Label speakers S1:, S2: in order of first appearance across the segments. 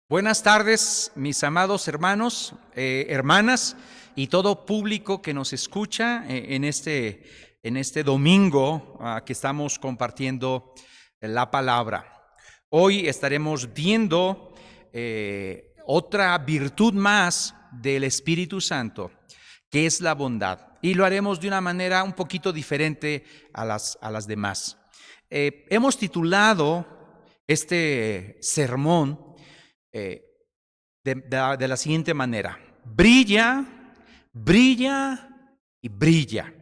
S1: Buenas tardes, mis amados hermanos, hermanas y todo público que nos escucha en este domingo que estamos compartiendo la palabra. Hoy estaremos viendo otra virtud más del Espíritu Santo, que es la bondad. Y lo haremos de una manera un poquito diferente a las demás. Hemos titulado este sermón de la siguiente manera: brilla, brilla y brilla.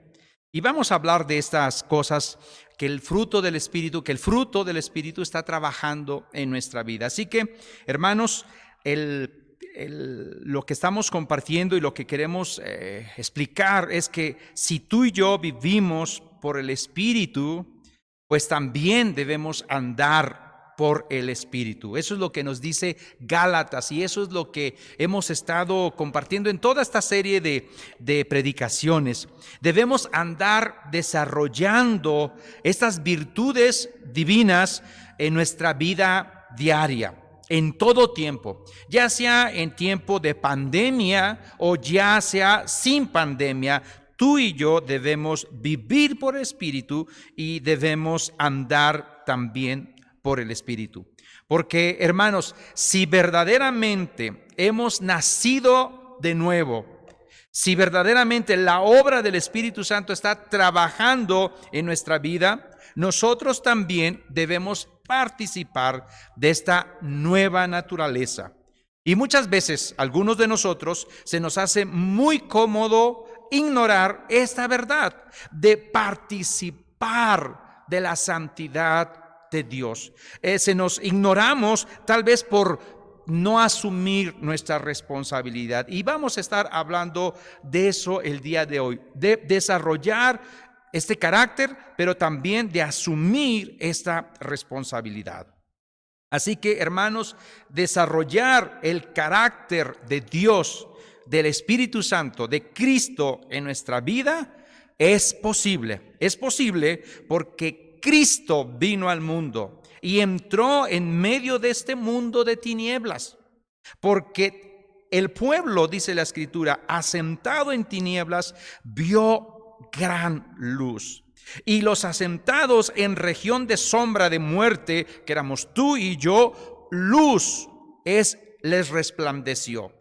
S1: Y vamos a hablar de estas cosas que el fruto del Espíritu está trabajando en nuestra vida. Así que, hermanos, lo que estamos compartiendo y lo que queremos explicar es que si tú y yo vivimos por el Espíritu, pues también debemos andar por el Espíritu. Eso es lo que nos dice Gálatas, y eso es lo que hemos estado compartiendo en toda esta serie de predicaciones. Debemos andar desarrollando estas virtudes divinas en nuestra vida diaria, en todo tiempo, ya sea en tiempo de pandemia o ya sea sin pandemia. Tú y yo debemos vivir por el Espíritu y debemos andar también por el Espíritu. Porque, hermanos, si verdaderamente hemos nacido de nuevo, si verdaderamente la obra del Espíritu Santo está trabajando en nuestra vida, nosotros también debemos participar de esta nueva naturaleza. Y muchas veces, algunos de nosotros, se nos hace muy cómodo ignorar esta verdad de participar de la santidad de Dios. Nos ignoramos tal vez por no asumir nuestra responsabilidad, y vamos a estar hablando de eso el día de hoy, de desarrollar este carácter, pero también de asumir esta responsabilidad. Así que, hermanos, desarrollar el carácter de Dios, del Espíritu Santo, de Cristo en nuestra vida es posible. Es posible porque Cristo vino al mundo y entró en medio de este mundo de tinieblas, porque el pueblo, dice la Escritura, asentado en tinieblas, vio gran luz. Y los asentados en región de sombra de muerte, que éramos tú y yo, luz les resplandeció.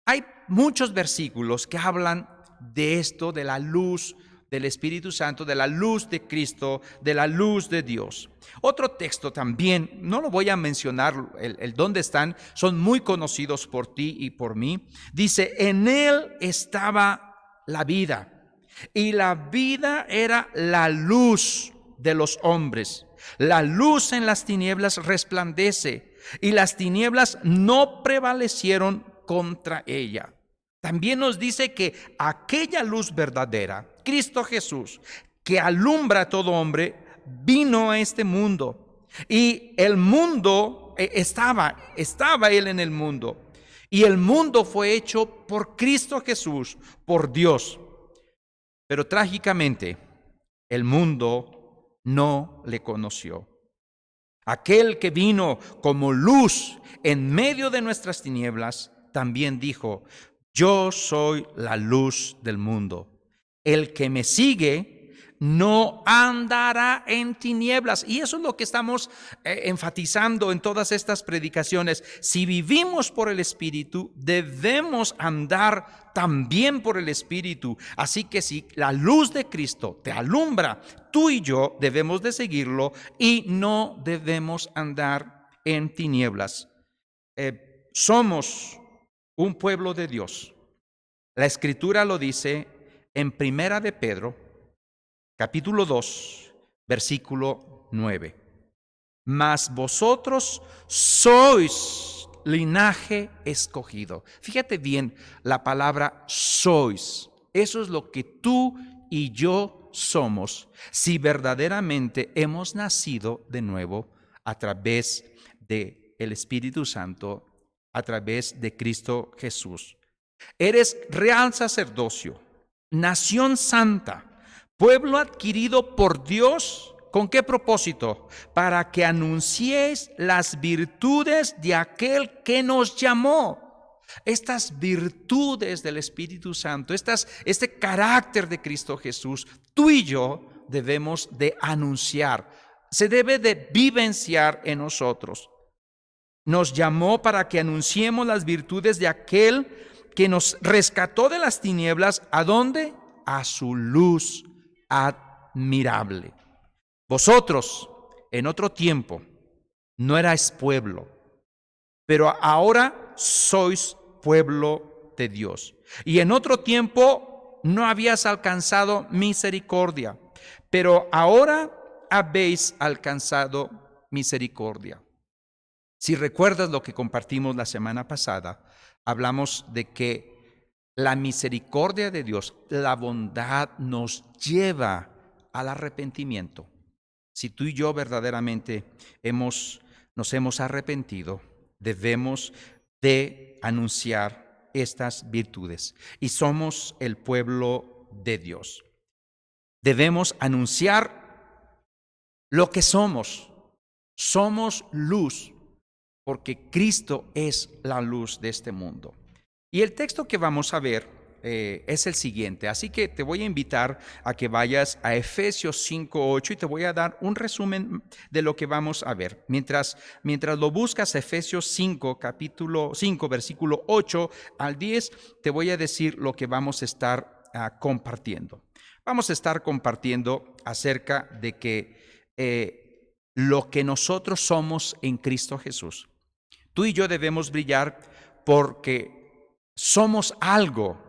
S1: Hay muchos versículos que hablan de esto, de la luz del Espíritu Santo, de la luz de Cristo, de la luz de Dios. Otro texto también, no lo voy a mencionar el dónde están, son muy conocidos por ti y por mí. Dice: en él estaba la vida, y la vida era la luz de los hombres. La luz en las tinieblas resplandece, y las tinieblas no prevalecieron contra ella. También nos dice que aquella luz verdadera, Cristo Jesús, que alumbra a todo hombre, vino a este mundo. Y el mundo estaba Él en el mundo. Y el mundo fue hecho por Cristo Jesús, por Dios. Pero trágicamente, el mundo no le conoció. Aquel que vino como luz en medio de nuestras tinieblas, también dijo: yo soy la luz del mundo. El que me sigue no andará en tinieblas. Y eso es lo que estamos enfatizando en todas estas predicaciones. Si vivimos por el Espíritu, debemos andar también por el Espíritu. Así que si la luz de Cristo te alumbra, tú y yo debemos de seguirlo y no debemos andar en tinieblas. Somos un pueblo de Dios. La Escritura lo dice en Primera de Pedro, capítulo 2, versículo 9. Mas vosotros sois linaje escogido. Fíjate bien la palabra sois. Eso es lo que tú y yo somos si verdaderamente hemos nacido de nuevo a través del Espíritu Santo, a través de Cristo Jesús. Eres real sacerdocio, nación santa, pueblo adquirido por Dios ¿Con qué propósito? Para que anunciéis las virtudes de aquel que nos llamó. Estas virtudes del Espíritu Santo, este carácter de Cristo Jesús, tú y yo debemos de anunciar. Se debe de vivenciar en nosotros. Nos llamó para que anunciemos las virtudes de aquel que nos rescató de las tinieblas. ¿A dónde? A su luz admirable. Vosotros, en otro tiempo, no erais pueblo, pero ahora sois pueblo de Dios. Y en otro tiempo no habías alcanzado misericordia, pero ahora habéis alcanzado misericordia. Si recuerdas lo que compartimos la semana pasada, hablamos de que la misericordia de Dios, la bondad, nos lleva al arrepentimiento. Si tú y yo verdaderamente nos hemos arrepentido, debemos de anunciar estas virtudes y somos el pueblo de Dios. Debemos anunciar lo que somos. Somos luz, porque Cristo es la luz de este mundo. Y el texto que vamos a ver es el siguiente, así que te voy a invitar a que vayas a Efesios 5:8 y te voy a dar un resumen de lo que vamos a ver. Mientras lo buscas, Efesios 5, capítulo 5, versículo 8 al 10, te voy a decir lo que vamos a estar compartiendo. Vamos a estar compartiendo acerca de que lo que nosotros somos en Cristo Jesús. Tú y yo debemos brillar porque somos algo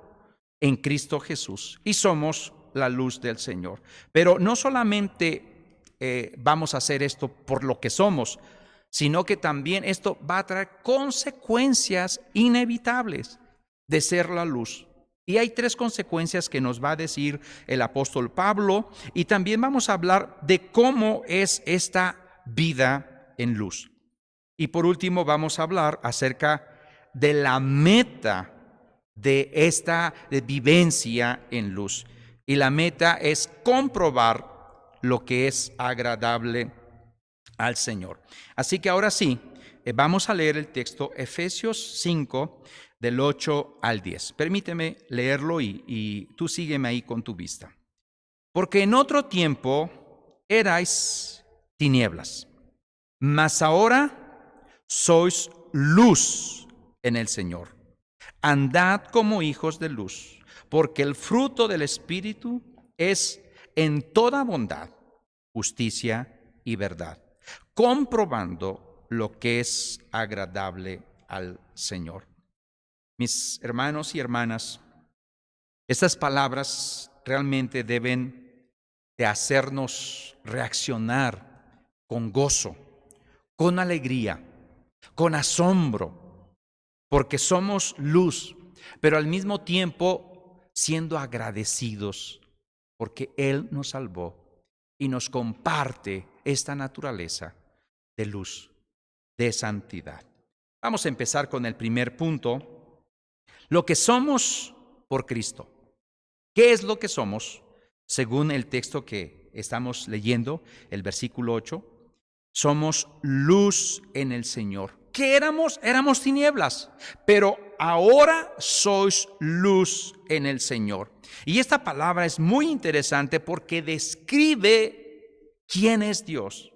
S1: en Cristo Jesús y somos la luz del Señor. Pero no solamente vamos a hacer esto por lo que somos, sino que también esto va a traer consecuencias inevitables de ser la luz. Y hay 3 consecuencias que nos va a decir el apóstol Pablo, y también vamos a hablar de cómo es esta vida en luz. Y por último vamos a hablar acerca de la meta de esta vivencia en luz. Y la meta es comprobar lo que es agradable al Señor. Así que ahora sí, vamos a leer el texto Efesios 5, del 8 al 10. Permíteme leerlo y tú sígueme ahí con tu vista. Porque en otro tiempo erais tinieblas, mas ahora sois luz en el Señor. Andad como hijos de luz, porque el fruto del Espíritu es en toda bondad, justicia y verdad, comprobando lo que es agradable al Señor. Mis hermanos y hermanas, estas palabras realmente deben de hacernos reaccionar con gozo, con alegría, con asombro, porque somos luz, pero al mismo tiempo siendo agradecidos, porque Él nos salvó y nos comparte esta naturaleza de luz, de santidad. Vamos a empezar con el primer punto, lo que somos por Cristo. ¿Qué es lo que somos? Según el texto que estamos leyendo, el versículo 8, somos luz en el Señor. ¿Qué éramos? Éramos tinieblas, pero ahora sois luz en el Señor. Y esta palabra es muy interesante porque describe quién es Dios.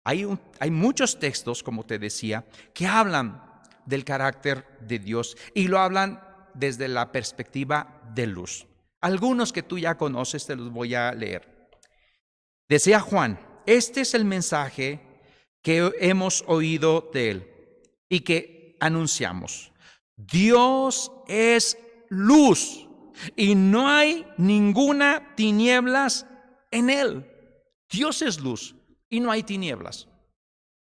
S1: Hay muchos textos, como te decía, que hablan del carácter de Dios y lo hablan desde la perspectiva de luz. Algunos que tú ya conoces te los voy a leer. Decía Juan, este es el mensaje que hemos oído de Él y que anunciamos. Dios es luz y no hay ninguna tinieblas en Él. Dios es luz y no hay tinieblas.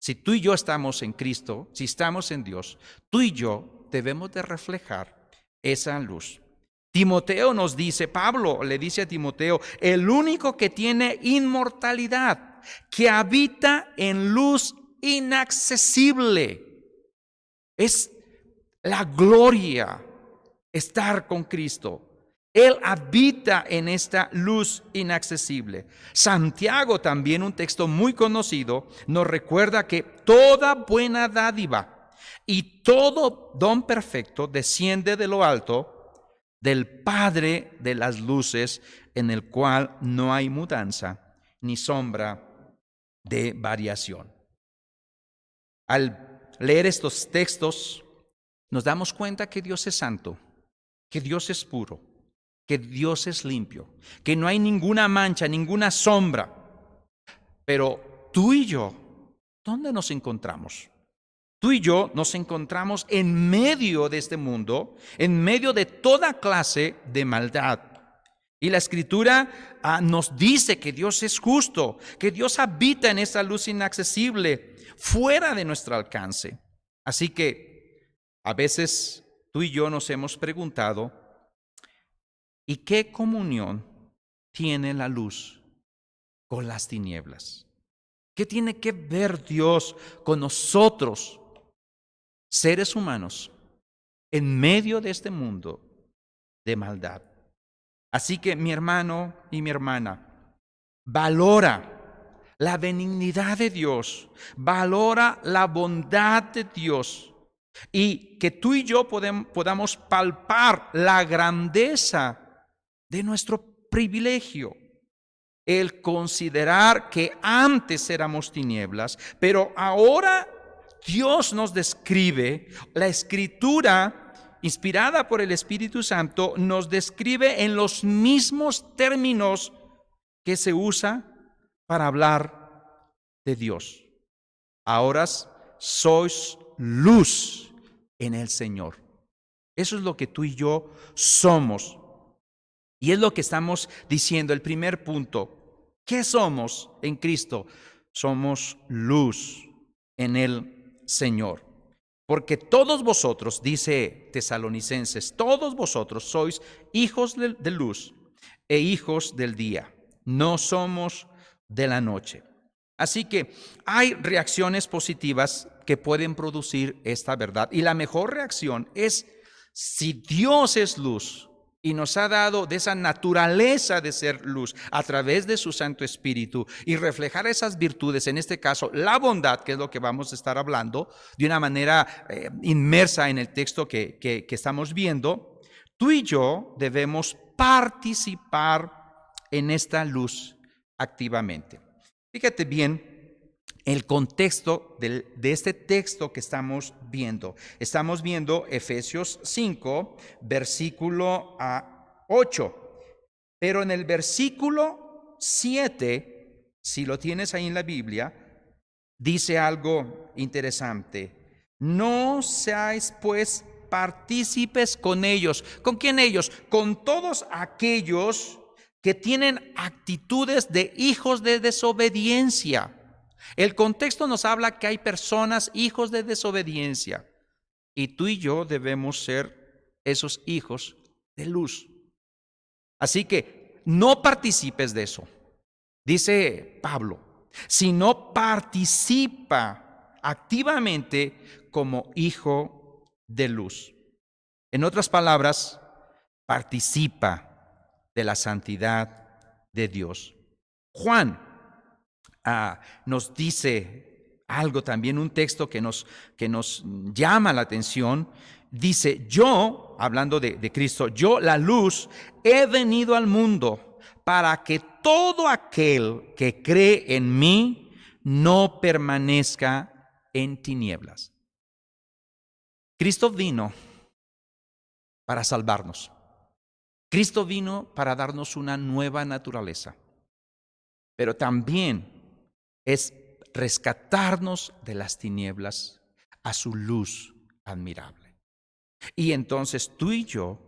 S1: Si tú y yo estamos en Cristo, si estamos en Dios, tú y yo debemos de reflejar esa luz. Timoteo nos dice, Pablo le dice a Timoteo, el único que tiene inmortalidad, que habita en luz inaccesible. Es la gloria estar con Cristo. Él habita en esta luz inaccesible. Santiago, también un texto muy conocido, nos recuerda que toda buena dádiva y todo don perfecto desciende de lo alto, del Padre de las luces, en el cual no hay mudanza ni sombra de variación. Al leer estos textos, nos damos cuenta que Dios es santo, que Dios es puro, que Dios es limpio, que no hay ninguna mancha, ninguna sombra. Pero tú y yo, ¿dónde nos encontramos? Tú y yo nos encontramos en medio de este mundo, en medio de toda clase de maldad. Y la Escritura nos dice que Dios es justo, que Dios habita en esa luz inaccesible, fuera de nuestro alcance. Así que a veces tú y yo nos hemos preguntado, ¿y qué comunión tiene la luz con las tinieblas? ¿Qué tiene que ver Dios con nosotros, seres humanos, en medio de este mundo de maldad? Así que mi hermano y mi hermana, valora la benignidad de Dios, valora la bondad de Dios, y que tú y yo podamos palpar la grandeza de nuestro privilegio, el considerar que antes éramos tinieblas, pero ahora Dios nos describe, la Escritura, inspirada por el Espíritu Santo, nos describe en los mismos términos que se usa para hablar de Dios. Ahora sois luz en el Señor. Eso es lo que tú y yo somos. Y es lo que estamos diciendo, el primer punto. ¿Qué somos en Cristo? Somos luz en el Señor. Porque todos vosotros, dice Tesalonicenses, todos vosotros sois hijos de luz e hijos del día. No somos de la noche. Así que hay reacciones positivas que pueden producir esta verdad. Y la mejor reacción es, si Dios es luz y nos ha dado de esa naturaleza de ser luz a través de su Santo Espíritu y reflejar esas virtudes, en este caso la bondad, que es lo que vamos a estar hablando de una manera inmersa en el texto que estamos viendo, tú y yo debemos participar en esta luz activamente. Fíjate bien el contexto de este texto que estamos viendo. Estamos viendo Efesios 5, versículo 8. Pero en el versículo 7, si lo tienes ahí en la Biblia, dice algo interesante. No seáis pues partícipes con ellos. ¿Con quién ellos? Con todos aquellos que tienen actitudes de hijos de desobediencia. El contexto nos habla que hay personas, hijos de desobediencia, y tú y yo debemos ser esos hijos de luz. Así que no participes de eso. Dice Pablo, sino participa activamente como hijo de luz. En otras palabras, participa de la santidad de Dios. Juan nos dice algo también, un texto que nos llama la atención. Dice, yo, hablando de Cristo, yo, la luz, he venido al mundo para que todo aquel que cree en mí no permanezca en tinieblas. Cristo vino para salvarnos. Cristo vino para darnos una nueva naturaleza, pero también es rescatarnos de las tinieblas a su luz admirable. Y entonces tú y yo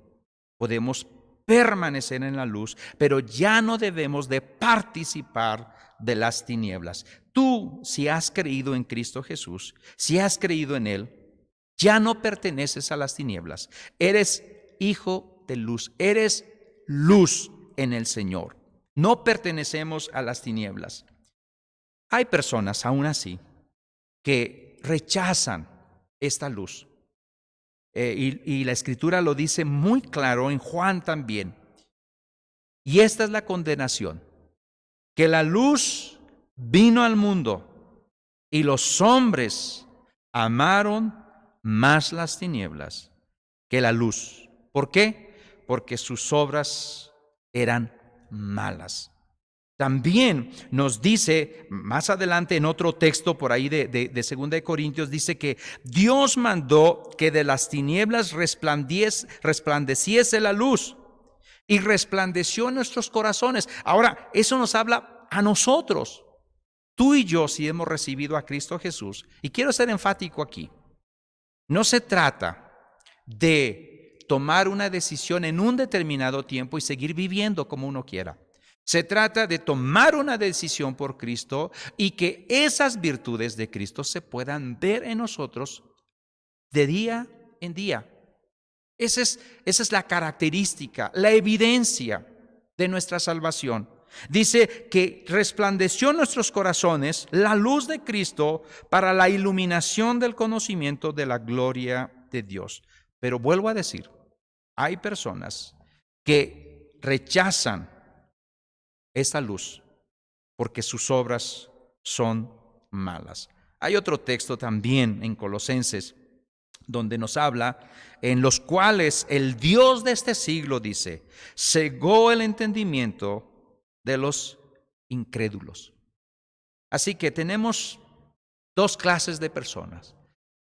S1: podemos permanecer en la luz, pero ya no debemos de participar de las tinieblas. Tú, si has creído en Cristo Jesús, si has creído en Él, ya no perteneces a las tinieblas. Eres hijo de luz, eres luz en el Señor. No pertenecemos a las tinieblas. Hay personas, aún así, que rechazan esta luz. Y la Escritura lo dice muy claro en Juan también. Y esta es la condenación, que la luz vino al mundo y los hombres amaron más las tinieblas que la luz. ¿Por qué? Porque sus obras eran malas. También nos dice más adelante en otro texto por ahí de 2 Corintios, dice que Dios mandó que de las tinieblas resplandeciese la luz y resplandeció en nuestros corazones. Ahora, eso nos habla a nosotros, tú y yo, si hemos recibido a Cristo Jesús. Y quiero ser enfático aquí. No se trata de tomar una decisión en un determinado tiempo y seguir viviendo como uno quiera. Se trata de tomar una decisión por Cristo y que esas virtudes de Cristo se puedan ver en nosotros de día en día. Esa es la característica, la evidencia de nuestra salvación. Dice que resplandeció en nuestros corazones la luz de Cristo para la iluminación del conocimiento de la gloria de Dios. Pero vuelvo a decir, hay personas que rechazan esa luz porque sus obras son malas. Hay otro texto también en Colosenses donde nos habla, en los cuales el Dios de este siglo, dice, cegó el entendimiento de los incrédulos. Así que tenemos dos clases de personas: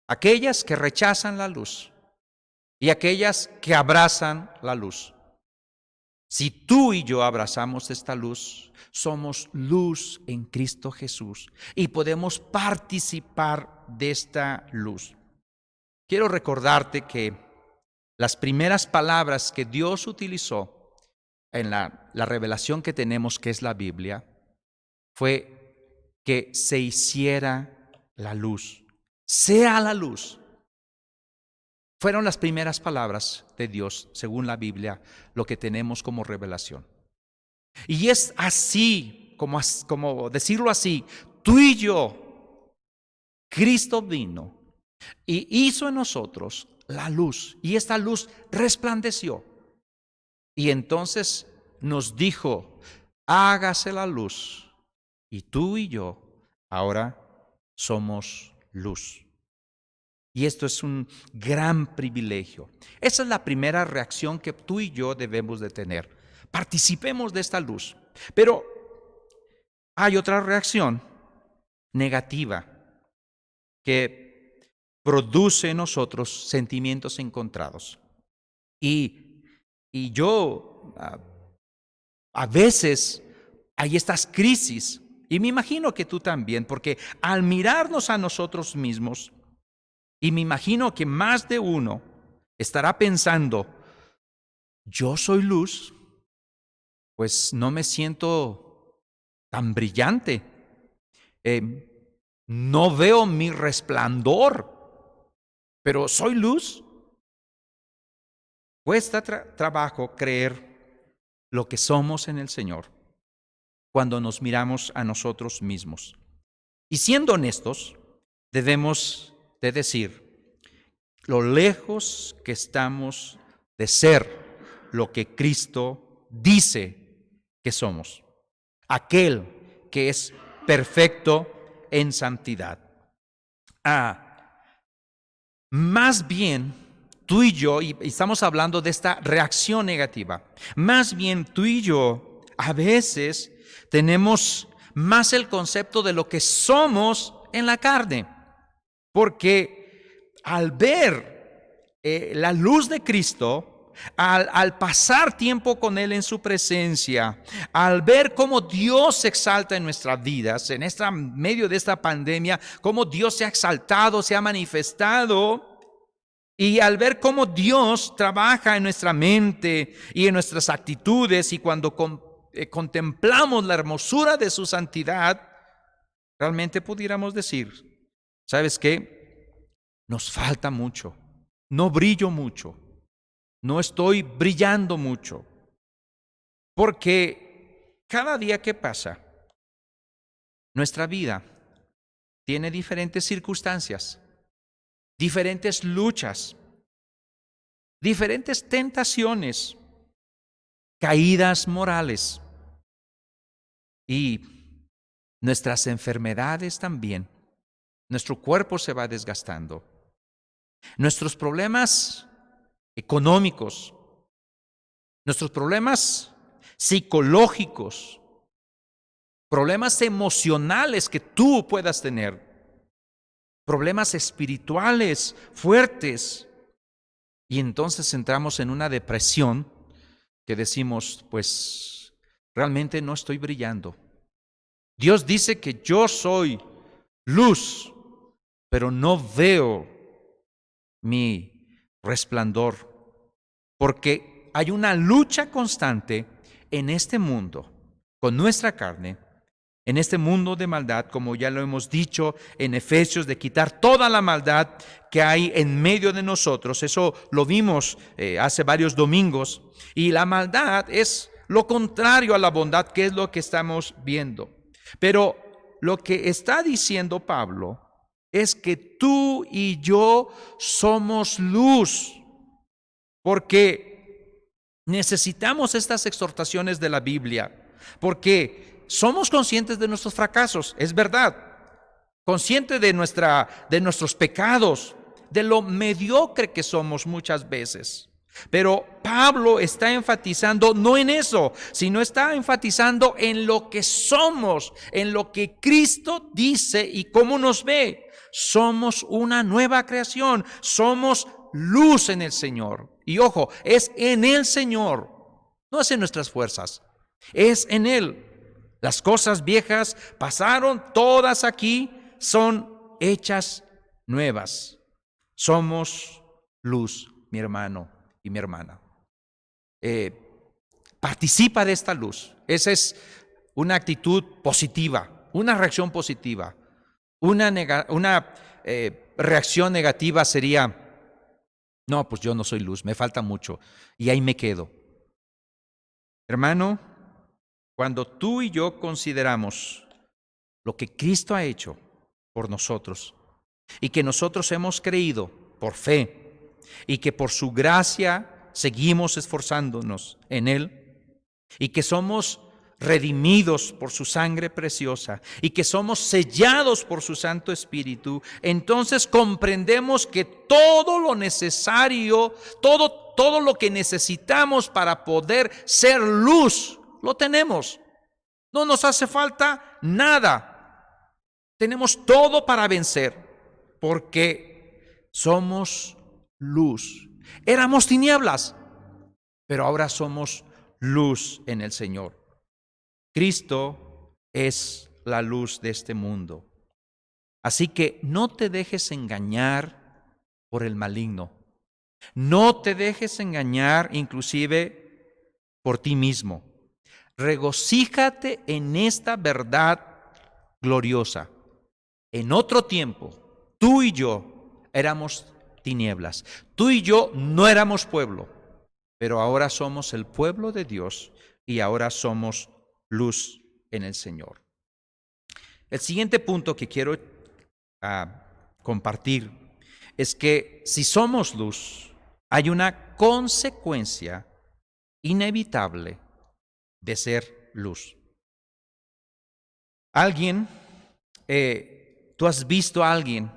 S1: aquellas que rechazan la luz y aquellas que abrazan la luz. Si tú y yo abrazamos esta luz, somos luz en Cristo Jesús y podemos participar de esta luz. Quiero recordarte que las primeras palabras que Dios utilizó en la revelación que tenemos, que es la Biblia, fue que se hiciera la luz, sea la luz. Fueron las primeras palabras de Dios, según la Biblia, lo que tenemos como revelación. Y es así, como decirlo así, tú y yo, Cristo vino y hizo en nosotros la luz, y esta luz resplandeció. Y entonces nos dijo, hágase la luz, y tú y yo ahora somos luz. Y esto es un gran privilegio. Esa es la primera reacción que tú y yo debemos de tener. Participemos de esta luz. Pero hay otra reacción negativa que produce en nosotros sentimientos encontrados. Y yo a veces hay estas crisis, y me imagino que tú también, porque al mirarnos a nosotros mismos, y me imagino que más de uno estará pensando, yo soy luz, pues no me siento tan brillante, no veo mi resplandor, pero soy luz. Cuesta trabajo creer lo que somos en el Señor cuando nos miramos a nosotros mismos. Y siendo honestos, debemos de decir lo lejos que estamos de ser lo que Cristo dice que somos, aquel que es perfecto en santidad. Más bien, tú y yo, y estamos hablando de esta reacción negativa, más bien tú y yo a veces tenemos más el concepto de lo que somos en la carne, porque al ver la luz de Cristo, al pasar tiempo con Él en su presencia, al ver cómo Dios se exalta en nuestras vidas, en medio de esta pandemia, cómo Dios se ha exaltado, se ha manifestado, y al ver cómo Dios trabaja en nuestra mente y en nuestras actitudes, y cuando contemplamos la hermosura de su santidad, realmente pudiéramos decir, ¿sabes qué? Nos falta mucho, no brillo mucho, no estoy brillando mucho, porque cada día que pasa, nuestra vida tiene diferentes circunstancias, diferentes luchas, diferentes tentaciones, caídas morales y nuestras enfermedades también. Nuestro cuerpo se va desgastando. Nuestros problemas económicos, nuestros problemas psicológicos, problemas emocionales que tú puedas tener, problemas espirituales fuertes. Y entonces entramos en una depresión que decimos, pues realmente no estoy brillando. Dios dice que yo soy luz, pero no veo mi resplandor, porque hay una lucha constante en este mundo, con nuestra carne, en este mundo de maldad, como ya lo hemos dicho en Efesios, de quitar toda la maldad que hay en medio de nosotros. Eso lo vimos hace varios domingos. Y la maldad es lo contrario a la bondad, que es lo que estamos viendo. Pero lo que está diciendo Pablo es que tú y yo somos luz, porque necesitamos estas exhortaciones de la Biblia, porque somos conscientes de nuestros fracasos, es verdad, conscientes de nuestros pecados, de lo mediocre que somos muchas veces. Pero Pablo está enfatizando no en eso, sino está enfatizando en lo que somos, en lo que Cristo dice y cómo nos ve. Somos una nueva creación, somos luz en el Señor. Y ojo, es en el Señor, no es en nuestras fuerzas, es en Él. Las cosas viejas pasaron, todas aquí son hechas nuevas. Somos luz, mi hermano y mi hermana. Participa de esta luz. Esa es una actitud positiva, una reacción positiva. Una reacción negativa sería, no, pues yo no soy luz, me falta mucho y ahí me quedo. Hermano, cuando tú y yo consideramos lo que Cristo ha hecho por nosotros y que nosotros hemos creído por fe y que por su gracia seguimos esforzándonos en Él y que somos redimidos por su sangre preciosa y que somos sellados por su Santo Espíritu, entonces comprendemos que todo lo necesario, todo lo que necesitamos para poder ser luz, lo tenemos. No nos hace falta nada. Tenemos todo para vencer, porque somos luz. Éramos tinieblas, pero ahora somos luz en el Señor. Cristo es la luz de este mundo. Así que no te dejes engañar por el maligno. No te dejes engañar inclusive por ti mismo. Regocíjate en esta verdad gloriosa. En otro tiempo, tú y yo éramos tinieblas. Tú y yo no éramos pueblo, pero ahora somos el pueblo de Dios y ahora somos luz en el Señor. El siguiente punto que quiero compartir es que si somos luz, hay una consecuencia inevitable de ser luz. ¿Tú has visto a alguien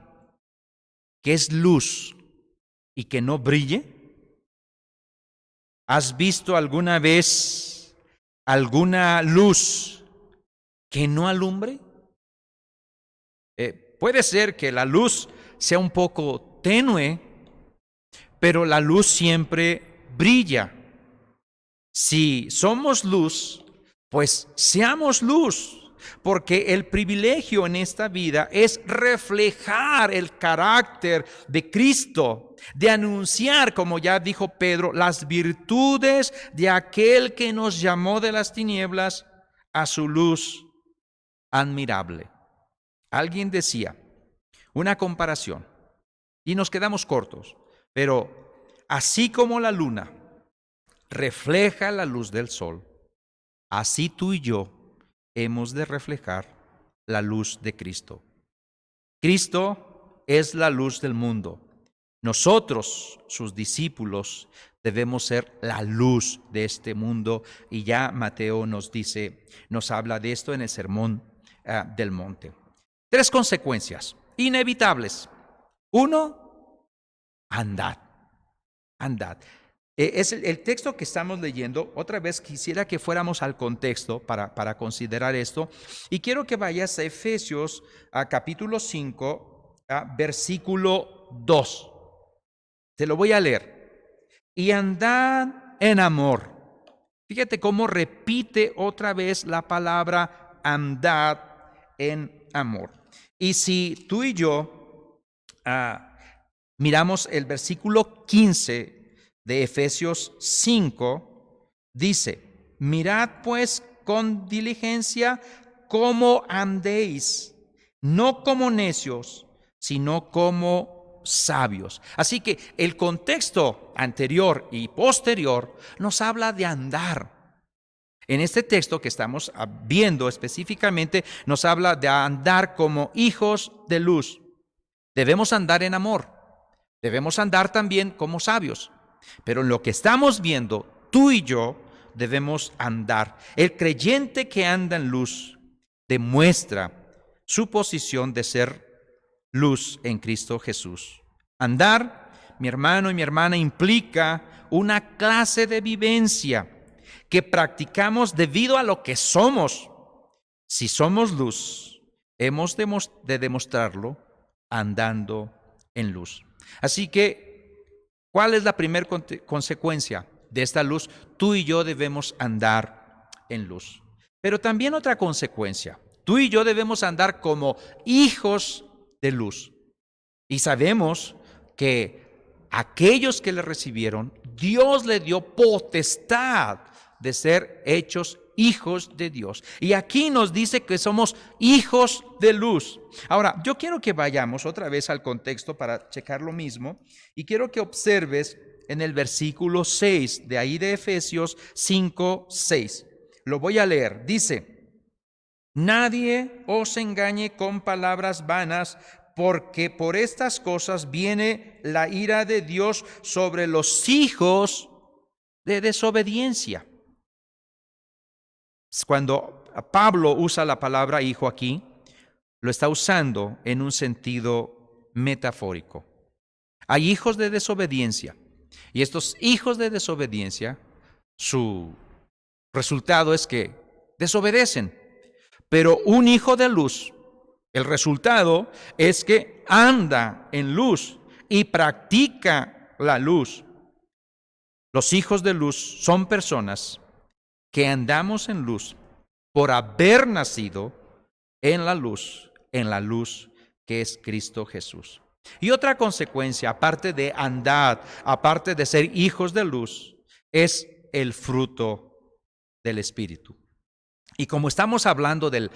S1: que es luz y que no brille? ¿Has visto alguna vez alguna luz que no alumbre? Puede ser que la luz sea un poco tenue, pero la luz siempre brilla. Si somos luz, pues seamos luz, porque el privilegio en esta vida es reflejar el carácter de Cristo, de anunciar, como ya dijo Pedro, las virtudes de aquel que nos llamó de las tinieblas a su luz admirable. Alguien decía, una comparación, y nos quedamos cortos, pero así como la luna refleja la luz del sol, así tú y yo hemos de reflejar la luz de Cristo. Cristo es la luz del mundo. Nosotros, sus discípulos, debemos ser la luz de este mundo. Y ya Mateo nos habla de esto en el Sermón del Monte. 3 consecuencias inevitables. 1, andad. Es el texto que estamos leyendo. Otra vez quisiera que fuéramos al contexto para considerar esto. Y quiero que vayas a Efesios, capítulo 5, versículo 2. Te lo voy a leer. Y andad en amor. Fíjate cómo repite otra vez la palabra andad en amor. Y si tú y yo miramos el versículo 15 de Efesios 5, dice: mirad pues con diligencia cómo andéis, no como necios, sino como sabios. Así que el contexto anterior y posterior nos habla de andar. En este texto que estamos viendo específicamente, nos habla de andar como hijos de luz. Debemos andar en amor. Debemos andar también como sabios. Pero en lo que estamos viendo, tú y yo debemos andar. El creyente que anda en luz demuestra su posición de ser luz en Cristo Jesús. Andar, mi hermano y mi hermana, implica una clase de vivencia que practicamos debido a lo que somos. Si somos luz, hemos de demostrarlo andando en luz. Así que, ¿cuál es la primera consecuencia de esta luz? Tú y yo debemos andar en luz. Pero también otra consecuencia: tú y yo debemos andar como hijos de luz. Y sabemos que aquellos que le recibieron, Dios le dio potestad de ser hechos hijos de Dios. Y aquí nos dice que somos hijos de luz. Ahora, yo quiero que vayamos otra vez al contexto para checar lo mismo, y quiero que observes en el versículo 6 de ahí de Efesios 5, 6. Lo voy a leer. Dice: nadie os engañe con palabras vanas, porque por estas cosas viene la ira de Dios sobre los hijos de desobediencia. Cuando Pablo usa la palabra hijo aquí, lo está usando en un sentido metafórico. Hay hijos de desobediencia, y estos hijos de desobediencia, su resultado es que desobedecen. Pero un hijo de luz, el resultado es que anda en luz y practica la luz. Los hijos de luz son personas que andamos en luz por haber nacido en la luz que es Cristo Jesús. Y otra consecuencia, aparte de andar, aparte de ser hijos de luz, es el fruto del Espíritu. Y como estamos hablando del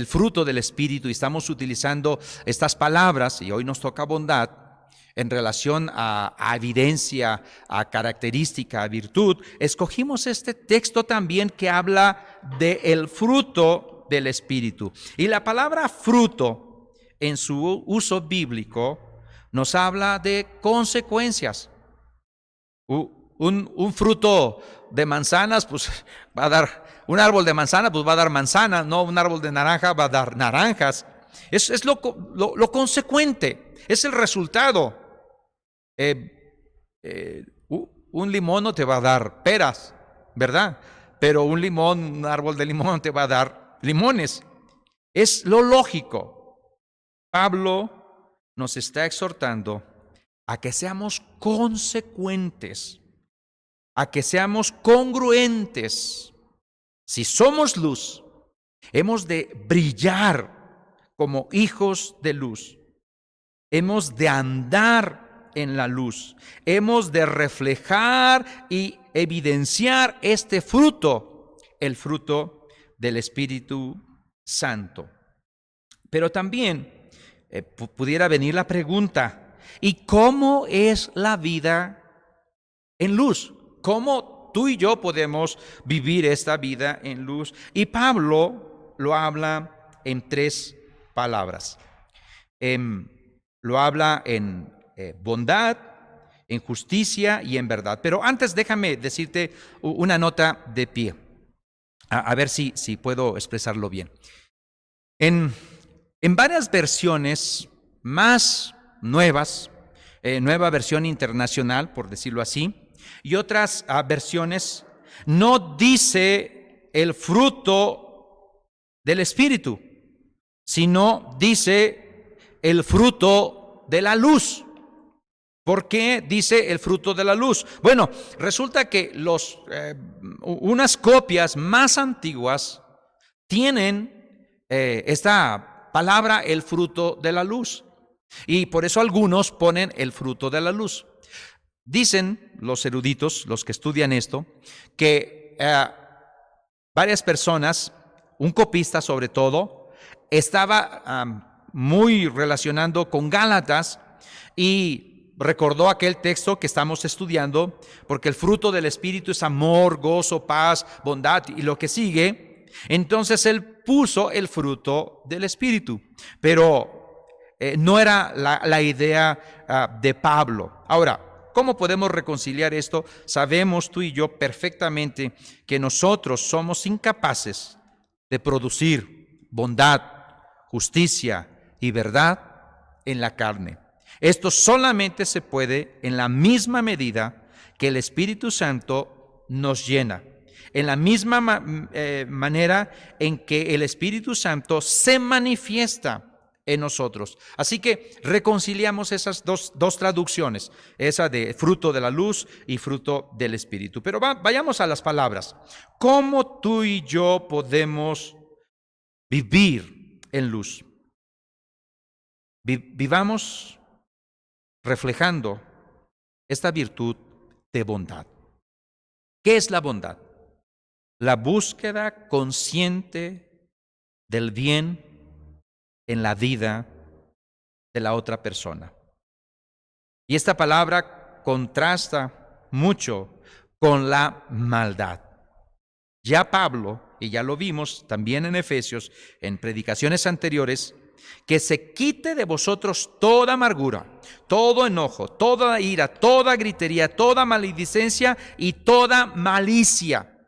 S1: fruto del Espíritu y estamos utilizando estas palabras, y hoy nos toca bondad, en relación a evidencia, a característica, a virtud, escogimos este texto también que habla del fruto del Espíritu. Y la palabra fruto, en su uso bíblico, nos habla de consecuencias. Un fruto de manzanas, pues va a dar, un árbol de manzana, pues va a dar manzanas, no un árbol de naranja va a dar naranjas. Es lo consecuente, es el resultado. Un limón no te va a dar peras, ¿verdad? Pero un árbol de limón te va a dar limones. Es lo lógico. Pablo nos está exhortando a que seamos consecuentes, a que seamos congruentes. Si somos luz, hemos de brillar como hijos de luz. Hemos de andar en la luz. Hemos de reflejar y evidenciar este fruto, el fruto del Espíritu Santo. Pero también pudiera venir la pregunta: ¿y cómo es la vida en luz? ¿Cómo tú y yo podemos vivir esta vida en luz? Y Pablo lo habla en 3 palabras. Lo habla en bondad, en justicia y en verdad. Pero antes déjame decirte una nota de pie, a ver si puedo expresarlo bien. En varias versiones más nuevas, nueva versión internacional, por decirlo así, y otras versiones, no dice el fruto del Espíritu, sino dice el fruto de la luz. ¿Por qué dice el fruto de la luz? Bueno, resulta que unas copias más antiguas tienen esta palabra, el fruto de la luz. Y por eso algunos ponen el fruto de la luz. Dicen los eruditos, los que estudian esto, que varias personas, un copista sobre todo, estaba muy relacionando con Gálatas y recordó aquel texto que estamos estudiando, porque el fruto del Espíritu es amor, gozo, paz, bondad y lo que sigue. Entonces él puso el fruto del Espíritu, pero no era la idea de Pablo. Ahora, ¿cómo podemos reconciliar esto? Sabemos tú y yo perfectamente que nosotros somos incapaces de producir bondad, justicia y verdad en la carne. Esto solamente se puede en la misma medida que el Espíritu Santo nos llena, en la misma manera en que el Espíritu Santo se manifiesta en nosotros. Así que reconciliamos esas dos traducciones, esa de fruto de la luz y fruto del Espíritu. Pero vayamos a las palabras. ¿Cómo tú y yo podemos vivir en luz? Vivamos reflejando esta virtud de bondad. ¿Qué es la bondad? La búsqueda consciente del bien en la vida de la otra persona. Y esta palabra contrasta mucho con la maldad. Ya Pablo, y ya lo vimos también en Efesios, en predicaciones anteriores, que se quite de vosotros toda amargura, todo enojo, toda ira, toda gritería, toda maledicencia y toda malicia.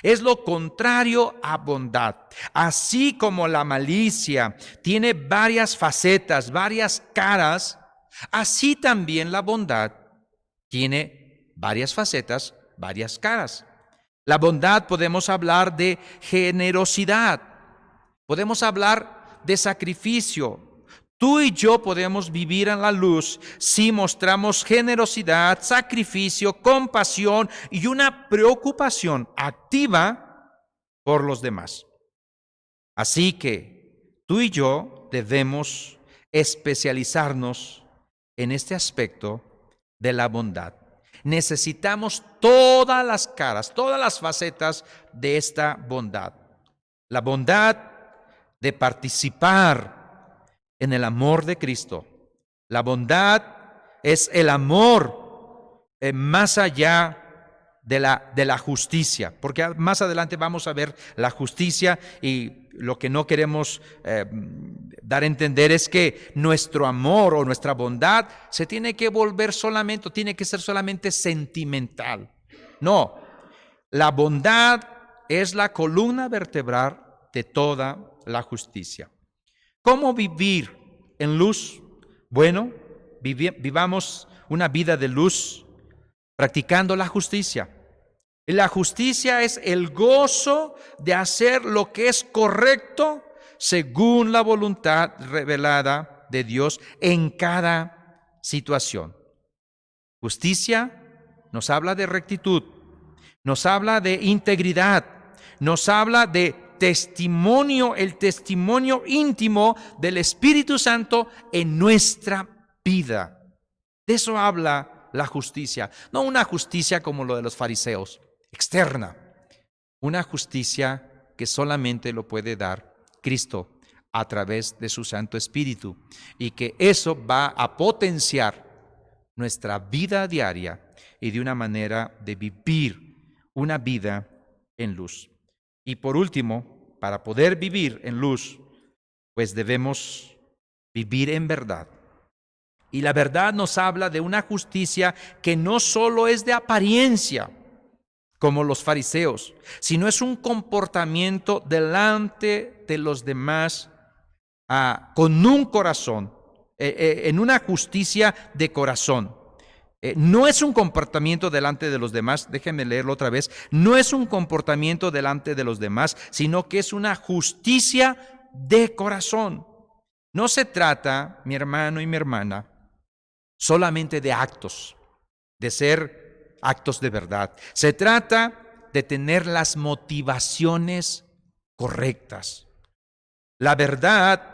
S1: Es lo contrario a bondad. Así como la malicia tiene varias facetas, varias caras, así también la bondad tiene varias facetas, varias caras. La bondad, podemos hablar de generosidad, podemos hablar de sacrificio. Tú y yo podemos vivir en la luz si mostramos generosidad, sacrificio, compasión y una preocupación activa por los demás. Así que tú y yo debemos especializarnos en este aspecto de la bondad. Necesitamos todas las caras, todas las facetas de esta bondad. La bondad de participar en el amor de Cristo. La bondad es el amor más allá de la justicia, porque más adelante vamos a ver la justicia, y lo que no queremos dar a entender es que nuestro amor o nuestra bondad se tiene que volver solamente, o tiene que ser solamente sentimental. No, la bondad es la columna vertebral de toda la justicia. ¿Cómo vivir en luz? Bueno, vivamos una vida de luz practicando la justicia. Y la justicia es el gozo de hacer lo que es correcto según la voluntad revelada de Dios en cada situación. Justicia nos habla de rectitud, nos habla de integridad, nos habla de testimonio, el testimonio íntimo del Espíritu Santo en nuestra vida. De eso habla la justicia, no una justicia como lo de los fariseos, externa, una justicia que solamente lo puede dar Cristo a través de su Santo Espíritu, y que eso va a potenciar nuestra vida diaria y de una manera de vivir una vida en luz. Y por último, para poder vivir en luz, pues debemos vivir en verdad. Y la verdad nos habla de una justicia que no solo es de apariencia, como los fariseos, sino es un comportamiento delante de los demás con un corazón, en una justicia de corazón. No es un comportamiento delante de los demás, déjenme leerlo otra vez, no es un comportamiento delante de los demás, sino que es una justicia de corazón. No se trata, mi hermano y mi hermana, solamente de actos, de ser actos de verdad. Se trata de tener las motivaciones correctas. La verdad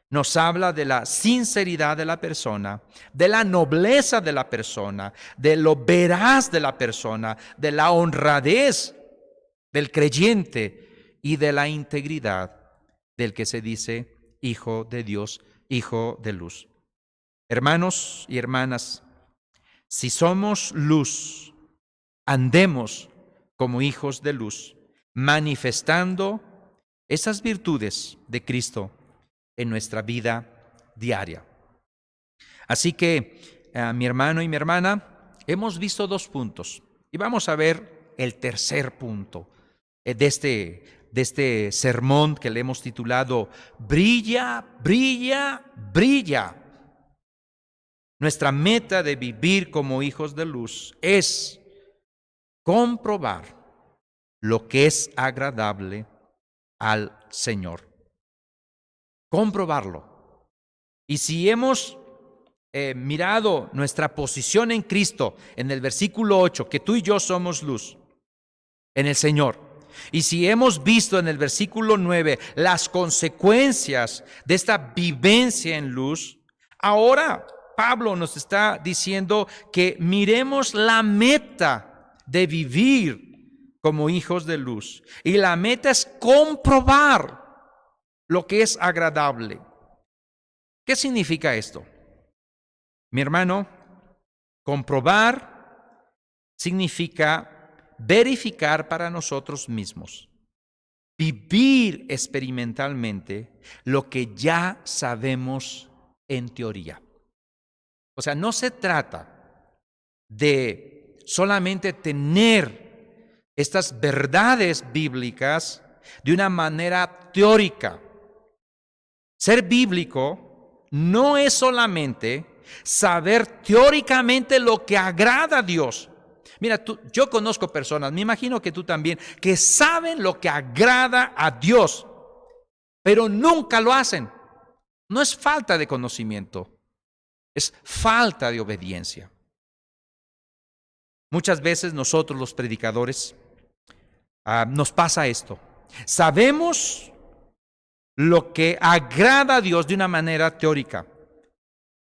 S1: nos habla de la sinceridad de la persona, de la nobleza de la persona, de lo veraz de la persona, de la honradez del creyente y de la integridad del que se dice hijo de Dios, hijo de luz. Hermanos y hermanas, si somos luz, andemos como hijos de luz, manifestando esas virtudes de Cristo en nuestra vida diaria. Así que, mi hermano y mi hermana, hemos visto 2 puntos y vamos a ver el tercer punto de este sermón que le hemos titulado Brilla, brilla, brilla. Nuestra meta de vivir como hijos de luz es comprobar lo que es agradable al Señor. Comprobarlo. Y si hemos mirado nuestra posición en Cristo, en el versículo 8, que tú y yo somos luz en el Señor, y si hemos visto en el versículo 9 las consecuencias de esta vivencia en luz, ahora Pablo nos está diciendo que miremos la meta de vivir como hijos de luz. Y la meta es comprobar lo que es agradable. ¿Qué significa esto? Mi hermano, comprobar significa verificar para nosotros mismos, vivir experimentalmente lo que ya sabemos en teoría. O sea, no se trata de solamente tener estas verdades bíblicas de una manera teórica. Ser bíblico no es solamente saber teóricamente lo que agrada a Dios. Mira, yo conozco personas, me imagino que tú también, que saben lo que agrada a Dios, pero nunca lo hacen. No es falta de conocimiento, es falta de obediencia. Muchas veces nosotros los predicadores nos pasa esto. Sabemos lo que agrada a Dios de una manera teórica.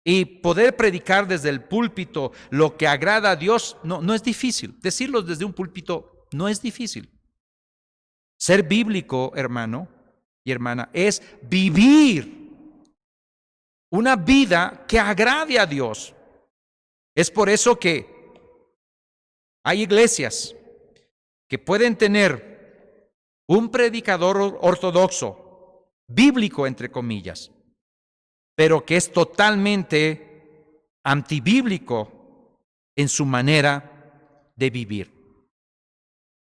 S1: Y poder predicar desde el púlpito lo que agrada a Dios no es difícil. Decirlo desde un púlpito no es difícil. Ser bíblico, hermano y hermana, es vivir una vida que agrade a Dios. Es por eso que hay iglesias que pueden tener un predicador ortodoxo, bíblico entre comillas, pero que es totalmente antibíblico en su manera de vivir.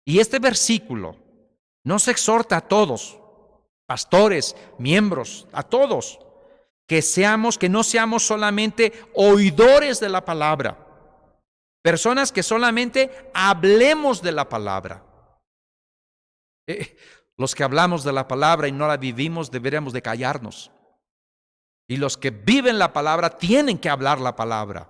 S1: Y este versículo nos exhorta a todos, pastores, miembros, a todos, que no seamos solamente oidores de la palabra, personas que solamente hablemos de la palabra. Los que hablamos de la palabra y no la vivimos deberíamos de callarnos. Y los que viven la palabra tienen que hablar la palabra.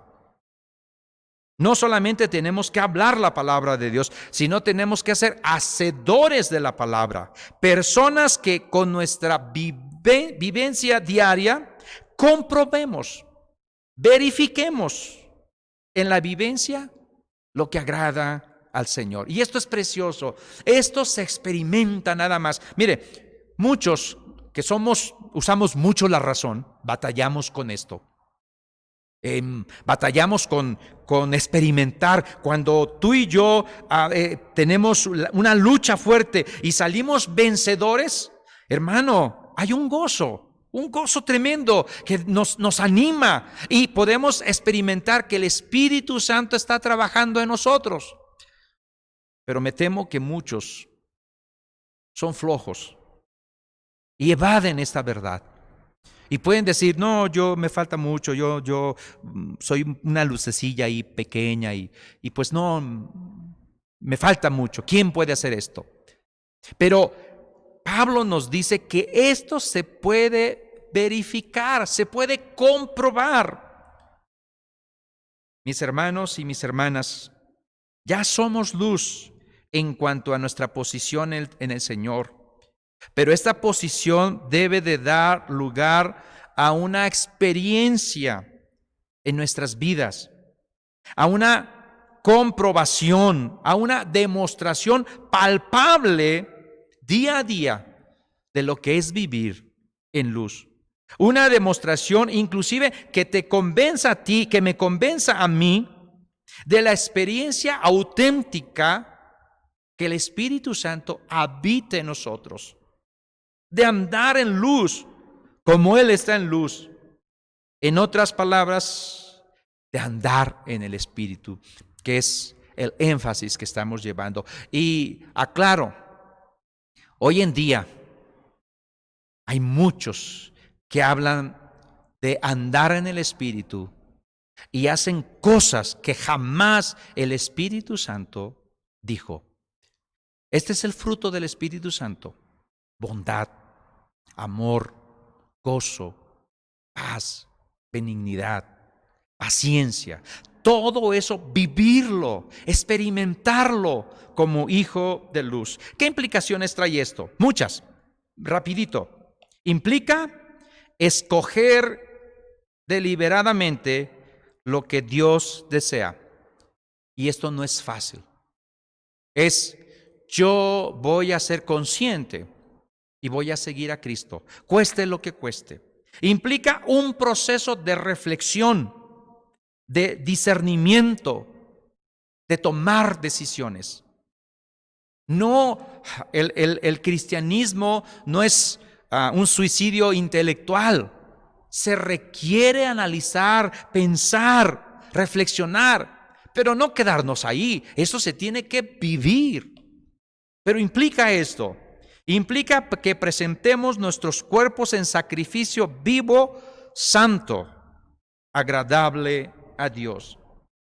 S1: No solamente tenemos que hablar la palabra de Dios, sino tenemos que ser hacedores de la palabra. Personas que con nuestra vivencia diaria comprobemos, verifiquemos en la vivencia lo que agrada al Señor. Y esto es precioso. Esto se experimenta nada más. Mire, muchos que usamos mucho la razón, batallamos con esto. Batallamos con experimentar. Cuando tú y yo tenemos una lucha fuerte y salimos vencedores, hermano, hay un gozo. Un gozo tremendo que nos anima y podemos experimentar que el Espíritu Santo está trabajando en nosotros. Pero me temo que muchos son flojos y evaden esta verdad. Y pueden decir, no, me falta mucho, yo soy una lucecilla ahí pequeña y pues no, me falta mucho. ¿Quién puede hacer esto? Pero Pablo nos dice que esto se puede verificar, se puede comprobar. Mis hermanos y mis hermanas, ya somos luz en cuanto a nuestra posición en el Señor. Pero esta posición debe de dar lugar a una experiencia en nuestras vidas, a una comprobación, a una demostración palpable día a día de lo que es vivir en luz. Una demostración inclusive que te convenza a ti, que me convenza a mí de la experiencia auténtica que el Espíritu Santo habite en nosotros, de andar en luz como Él está en luz. En otras palabras, de andar en el Espíritu, que es el énfasis que estamos llevando. Y aclaro, hoy en día hay muchos que hablan de andar en el Espíritu y hacen cosas que jamás el Espíritu Santo dijo. Este es el fruto del Espíritu Santo: bondad, amor, gozo, paz, benignidad, paciencia. Todo eso, vivirlo, experimentarlo como hijo de luz. ¿Qué implicaciones trae esto? Muchas. Rapidito. Implica escoger deliberadamente lo que Dios desea. Y esto no es fácil. Yo voy a ser consciente y voy a seguir a Cristo, cueste lo que cueste. Implica un proceso de reflexión, de discernimiento, de tomar decisiones. No, el cristianismo no es un suicidio intelectual. Se requiere analizar, pensar, reflexionar, pero no quedarnos ahí. Eso se tiene que vivir. Pero implica esto. Implica que presentemos nuestros cuerpos en sacrificio vivo, santo, agradable a Dios.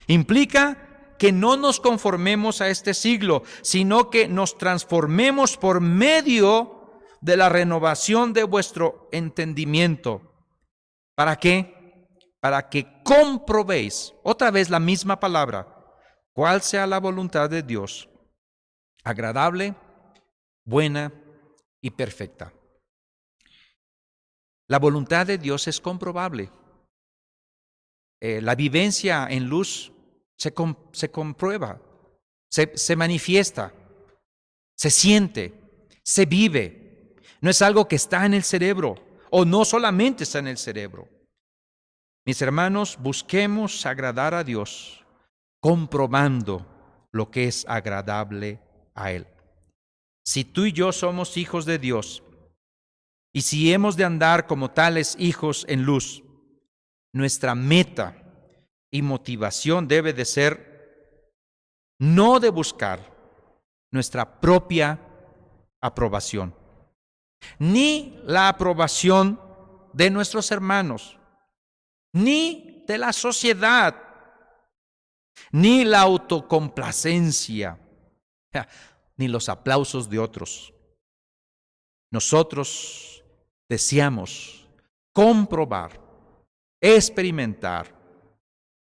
S1: Implica que no nos conformemos a este siglo, sino que nos transformemos por medio de la renovación de vuestro entendimiento. ¿Para qué? Para que comprobéis, otra vez la misma palabra, cuál sea la voluntad de Dios, agradable, buena y perfecta. La voluntad de Dios es comprobable. La vivencia en luz se comprueba, se manifiesta, se siente, se vive. No es algo que está en el cerebro, o no solamente está en el cerebro. Mis hermanos, busquemos agradar a Dios, comprobando lo que es agradable a Él. Si tú y yo somos hijos de Dios, y si hemos de andar como tales hijos en luz, nuestra meta y motivación debe de ser no de buscar nuestra propia aprobación, ni la aprobación de nuestros hermanos, ni de la sociedad, ni la autocomplacencia, ni los aplausos de otros. Nosotros deseamos comprobar, experimentar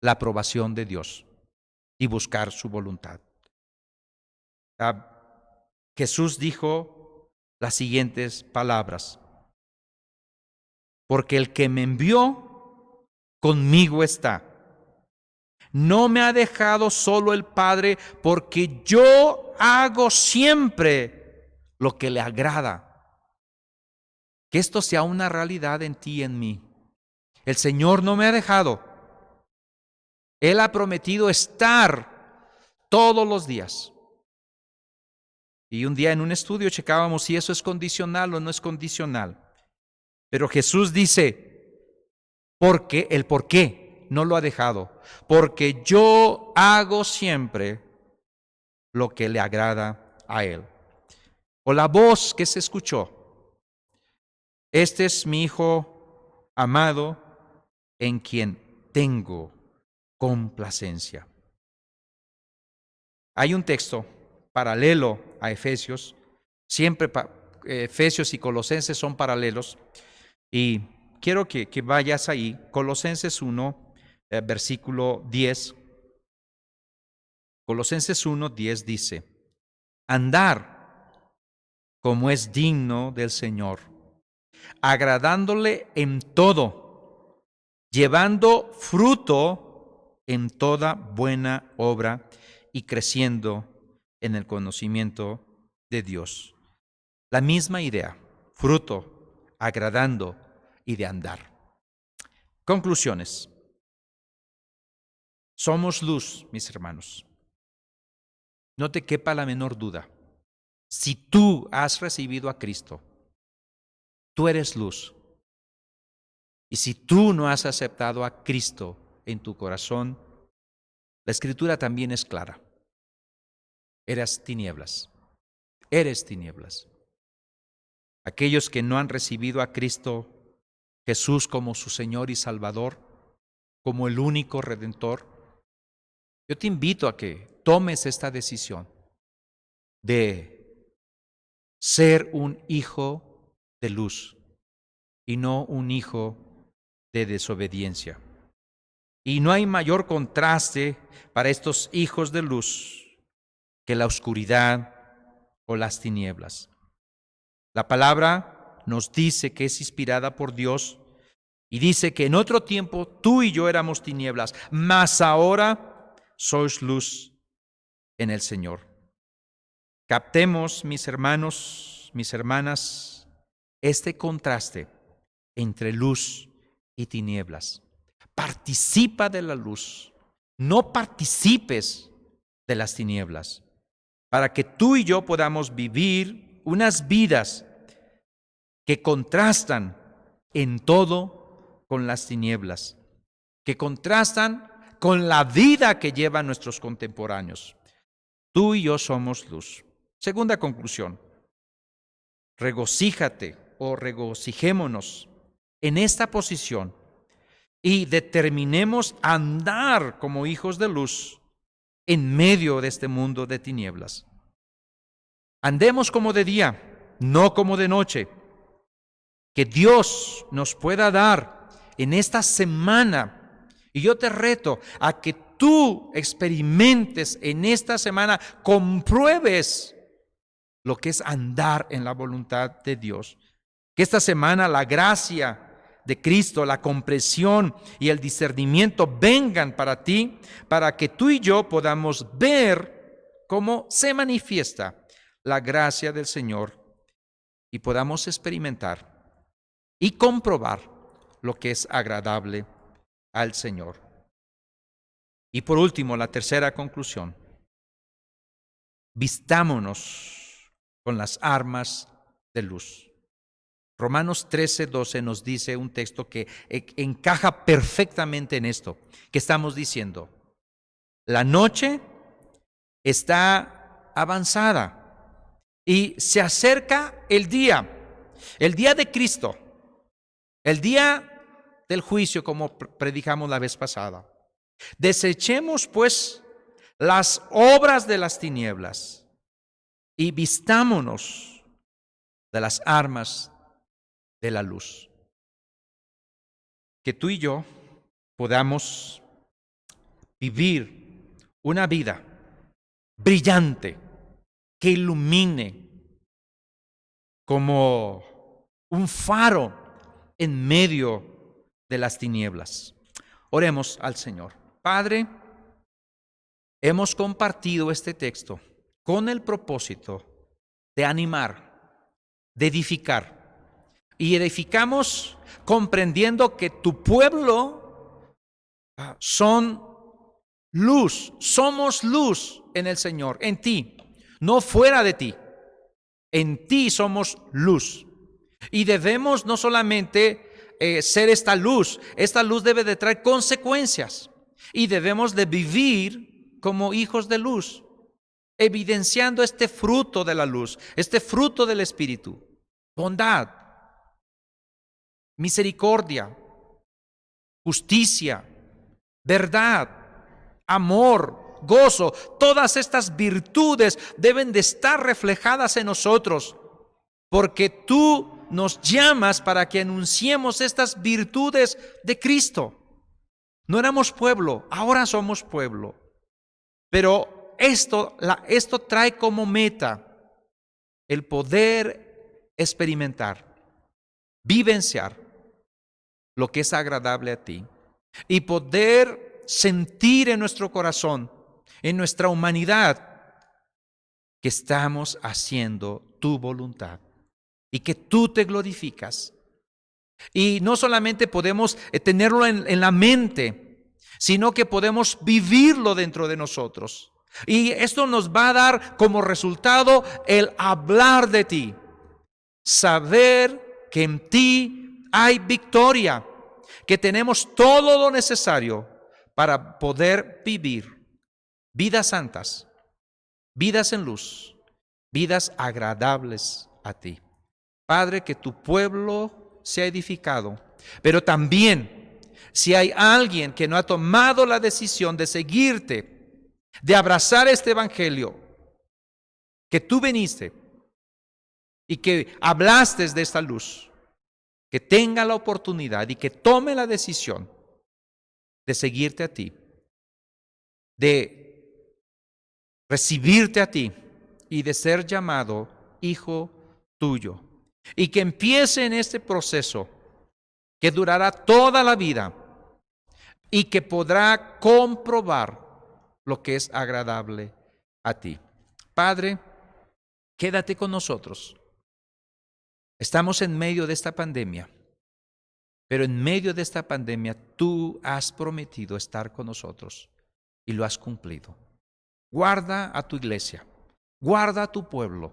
S1: la aprobación de Dios y buscar su voluntad. Jesús dijo las siguientes palabras: porque el que me envió conmigo está. No me ha dejado solo el Padre, porque yo hago siempre lo que le agrada. Que esto sea una realidad en ti y en mí. El Señor no me ha dejado. Él ha prometido estar todos los días. Y un día en un estudio checábamos si eso es condicional o no es condicional. Pero Jesús dice, porque el por qué no lo ha dejado. Porque yo hago siempre lo que le agrada a Él. O la voz que se escuchó. Este es mi Hijo amado en quien tengo complacencia. Hay un texto paralelo a Efesios. Siempre Efesios y Colosenses son paralelos. Y quiero que vayas ahí. Colosenses 1, versículo 10. Colosenses 1, 10 dice, andar como es digno del Señor, agradándole en todo, llevando fruto en toda buena obra y creciendo en el conocimiento de Dios. La misma idea, fruto, agradando y de andar. Conclusiones. Somos luz, mis hermanos. No te quepa la menor duda. Si tú has recibido a Cristo, tú eres luz. Y si tú no has aceptado a Cristo en tu corazón, la Escritura también es clara. Eres tinieblas. Eres tinieblas. Aquellos que no han recibido a Cristo Jesús como su Señor y Salvador, como el único Redentor, yo te invito a que tomes esta decisión de ser un hijo de luz y no un hijo de desobediencia. Y no hay mayor contraste para estos hijos de luz que la oscuridad o las tinieblas. La palabra nos dice que es inspirada por Dios y dice que en otro tiempo tú y yo éramos tinieblas, mas ahora sois luz en el Señor. Captemos, mis hermanos, mis hermanas, este contraste entre luz y tinieblas. Participa de la luz, no participes de las tinieblas, para que tú y yo podamos vivir unas vidas que contrastan en todo con las tinieblas, que contrastan con la vida que llevan nuestros contemporáneos. Tú y yo somos luz. Segunda conclusión, regocíjate o regocijémonos en esta posición y determinemos andar como hijos de luz en medio de este mundo de tinieblas. Andemos como de día, no como de noche. Que Dios nos pueda dar en esta semana. Y yo te reto a que tú experimentes en esta semana, compruebes lo que es andar en la voluntad de Dios. Que esta semana la gracia de Cristo, la comprensión y el discernimiento vengan para ti, para que tú y yo podamos ver cómo se manifiesta la gracia del Señor y podamos experimentar y comprobar lo que es agradable al Señor. Y por último, la tercera conclusión. Vistámonos con las armas de luz. Romanos 13:12 nos dice un texto que encaja perfectamente en esto que estamos diciendo. La noche está avanzada y se acerca el día de Cristo, el día del juicio, como predicamos la vez pasada. Desechemos pues las obras de las tinieblas y vistámonos de las armas de la luz. Que tú y yo podamos vivir una vida brillante que ilumine como un faro en medio de las tinieblas. Oremos al Señor. Padre, hemos compartido este texto con el propósito de animar, de edificar. Y edificamos comprendiendo que tu pueblo son luz, somos luz en el Señor, en ti, no fuera de ti. En ti somos luz. Y debemos no solamente ser esta luz debe de traer consecuencias. Y debemos de vivir como hijos de luz, evidenciando este fruto de la luz, este fruto del Espíritu: bondad, misericordia, justicia, verdad, amor, gozo. Todas estas virtudes deben de estar reflejadas en nosotros, porque tú nos llamas para que anunciemos estas virtudes de Cristo. No éramos pueblo, ahora somos pueblo. Pero esto trae como meta el poder experimentar, vivenciar lo que es agradable a ti y poder sentir en nuestro corazón, en nuestra humanidad, que estamos haciendo tu voluntad y que tú te glorificas. Y no solamente podemos tenerlo en la mente, sino que podemos vivirlo dentro de nosotros. Y esto nos va a dar como resultado el hablar de ti, saber que en ti hay victoria, que tenemos todo lo necesario para poder vivir vidas santas, vidas en luz, vidas agradables a ti. Padre, que tu pueblo sea edificado, pero también si hay alguien que no ha tomado la decisión de seguirte, de abrazar este evangelio, que tú viniste y que hablaste de esta luz, que tenga la oportunidad y que tome la decisión de seguirte a ti, de recibirte a ti y de ser llamado hijo tuyo. Y que empiece en este proceso que durará toda la vida y que podrá comprobar lo que es agradable a ti. Padre, quédate con nosotros. Estamos en medio de esta pandemia, pero en medio de esta pandemia tú has prometido estar con nosotros y lo has cumplido. Guarda a tu iglesia, guarda a tu pueblo,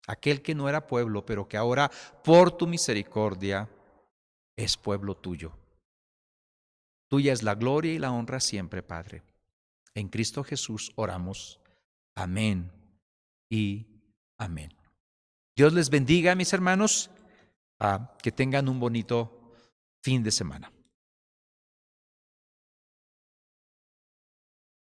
S1: aquel que no era pueblo, pero que ahora por tu misericordia es pueblo tuyo. Tuya es la gloria y la honra siempre, Padre. En Cristo Jesús oramos. Amén y amén. Dios les bendiga, mis hermanos. Que tengan un bonito fin de semana.